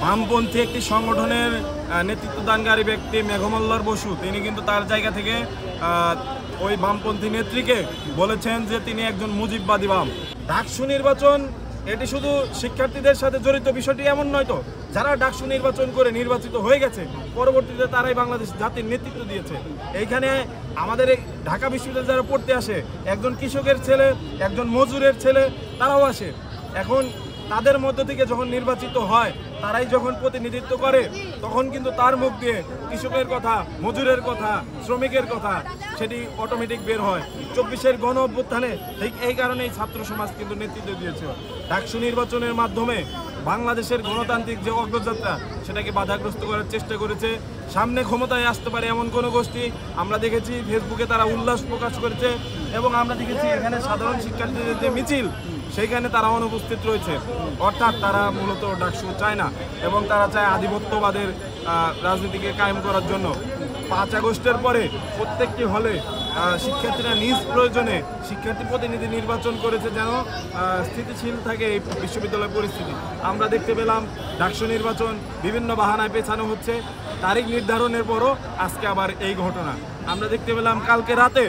বামপন্থী একটি সংগঠনের নেতৃত্বদানকারী ব্যক্তি মেঘমল্লার বসু তিনি কিন্তু তার জায়গা থেকে ওই বামপন্থী নেত্রীকে বলেছেন যে তিনি একজন মুজিববাদী বাম। ডাকসু নির্বাচন এটি শুধু শিক্ষার্থীদের সাথে জড়িত বিষয়টি এমন নয় তো, যারা ডাকসু নির্বাচন করে নির্বাচিত হয়ে গেছে পরবর্তীতে তারাই বাংলাদেশ জাতির নেতৃত্ব দিয়েছে। এইখানে আমাদের ঢাকা বিশ্ববিদ্যালয়ে যারা পড়তে আসে, একজন কৃষকের ছেলে, একজন মজুরের ছেলে, তারাও আসে। এখন তাদের মধ্য থেকে যখন নির্বাচিত হয়, তারাই যখন প্রতিনিধিত্ব করে, তখন কিন্তু তার মুখ দিয়ে কৃষকের কথা, মজুরের কথা, শ্রমিকের কথা সেটি অটোমেটিক বের হয়। 24-এর গণ অভ্যুত্থানে ঠিক এই কারণেই ছাত্র সমাজ কিন্তু নেতৃত্ব দিয়েছে। ডাকসু নির্বাচনের মাধ্যমে বাংলাদেশের গণতান্ত্রিক যে অগ্রযাত্রা সেটাকে বাধাগ্রস্ত করার চেষ্টা করেছে। সামনে ক্ষমতায় আসতে পারে এমন কোনো গোষ্ঠী আমরা দেখেছি, ফেসবুকে তারা উল্লাস প্রকাশ করেছে এবং আমরা দেখেছি এখানে সাধারণ শিক্ষার্থীদের যে মিছিল সেইখানে তারা অনুপস্থিত রয়েছে। অর্থাৎ তারা মূলত ডাকসু চায় না এবং তারা চায় আধিপত্যবাদের রাজনীতিকে কায়েম করার জন্য। 5 আগস্টের পরে প্রত্যেকটি হলে শিক্ষার্থীরা নিজ প্রয়োজনে শিক্ষার্থী প্রতিনিধি নির্বাচন করেছে যেন স্থিতিশীল থাকে এই বিশ্ববিদ্যালয়ের পরিস্থিতি। আমরা দেখতে পেলাম ডাকসু নির্বাচন বিভিন্ন বাহানায় পেছানো হচ্ছে। তারিখ নির্ধারণের পরও আজকে আবার এই ঘটনা আমরা দেখতে পেলাম। কালকে রাতে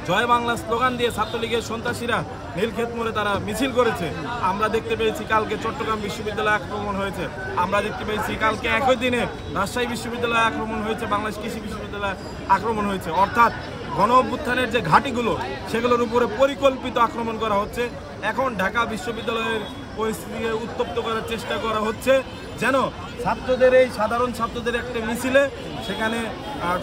জয় বাংলা স্লোগান দিয়ে ছাত্রলীগের সন্ত্রাসীরা নীলক্ষেত মোড়ে তারা মিছিল করেছে। আমরা দেখতে পেয়েছি কালকে চট্টগ্রাম বিশ্ববিদ্যালয়ে আক্রমণ হয়েছে। আমরা দেখতে পেয়েছি কালকে একই দিনে রাজশাহী বিশ্ববিদ্যালয়ে আক্রমণ হয়েছে, বাংলাদেশ কৃষি বিশ্ববিদ্যালয়ে আক্রমণ হয়েছে। অর্থাৎ গণ অভ্যুত্থানের যে ঘাঁটিগুলো সেগুলোর উপরে পরিকল্পিত আক্রমণ করা হচ্ছে। এখন ঢাকা বিশ্ববিদ্যালয়ের পরিস্থিতিকে উত্তপ্ত করার চেষ্টা করা হচ্ছে যেন ছাত্রদের, এই সাধারণ ছাত্রদের একটা মিছিলে সেখানে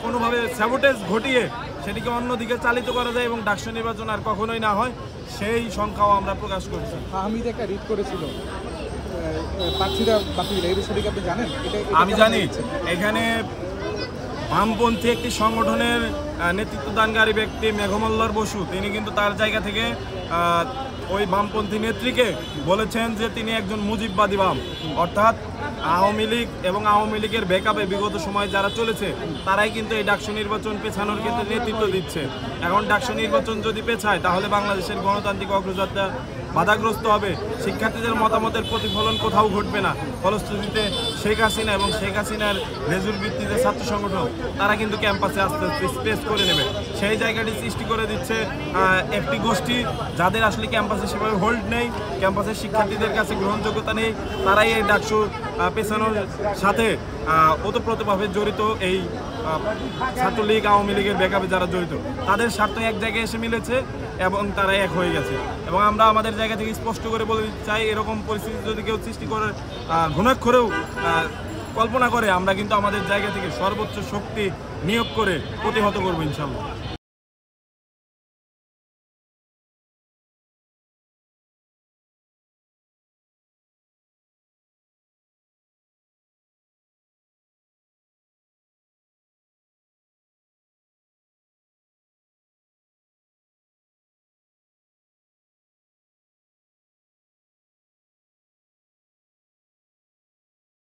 কোনোভাবে স্যাবোটেজ ঘটিয়ে সেটিকে অন্যদিকে চালিত করা যায় এবং ডাকসু নির্বাচন আর কখনোই না হয় সেই সংখ্যাও আমরা প্রকাশ করছি। আমি একটা রিট করেছিল প্রার্থীরা বাতিল, এই বিষয়টি আপনি জানেন? আমি জানি এখানে বামপন্থী একটি সংগঠনের নেতৃত্বদানকারী ব্যক্তি মেঘমল্লার বসু তিনি কিন্তু তার জায়গা থেকে ওই বামপন্থী নেত্রীকে বলেছেন যে তিনি একজন মুজিববাদী বাম। অর্থাৎ আওয়ামী লীগ এবং আওয়ামী লীগের ব্যাকআপে বিগত সময়ে যারা চলেছে তারাই কিন্তু এই ডাকসু নির্বাচন পেছানোর ক্ষেত্রে নেতৃত্ব দিচ্ছে। এখন ডাকসু নির্বাচন যদি পেছায় তাহলে বাংলাদেশের গণতান্ত্রিক অগ্রযাত্রা বাধাগ্রস্ত হবে। শিক্ষার্থীদের মতামতের প্রতিফলন কোথাও ঘটবে না। ফলশ্রুতিতে শেখ হাসিনা এবং শেখ হাসিনার লেজুর ভিত্তিতে ছাত্র সংগঠন তারা কিন্তু ক্যাম্পাসে আস্তে আস্তে স্পেস করে নেবে। সেই জায়গাটি সৃষ্টি করে দিচ্ছে একটি গোষ্ঠী যাদের আসলে ক্যাম্পাসে সেভাবে হোল্ড নেই, ক্যাম্পাসের শিক্ষার্থীদের কাছে গ্রহণযোগ্যতা নেই। তারাই এই ডাকসু পেছানোর সাথে ওতপ্রোতভাবে জড়িত। এই ছাত্রলীগ, আওয়ামী লীগের ব্যাকআপে যারা জড়িত তাদের স্বার্থ এক জায়গায় এসে মিলেছে এবং তারা এক হয়ে গেছে। এবং আমরা আমাদের জায়গা থেকে স্পষ্ট করে বলে চাই, এরকম পরিস্থিতি যদি কেউ সৃষ্টি করে ঘুণাক্ষরেও কল্পনা করে, আমরা কিন্তু আমাদের জায়গা থেকে সর্বোচ্চ শক্তি নিয়োগ করে প্রতিহত করবো ইনশাআল্লাহ।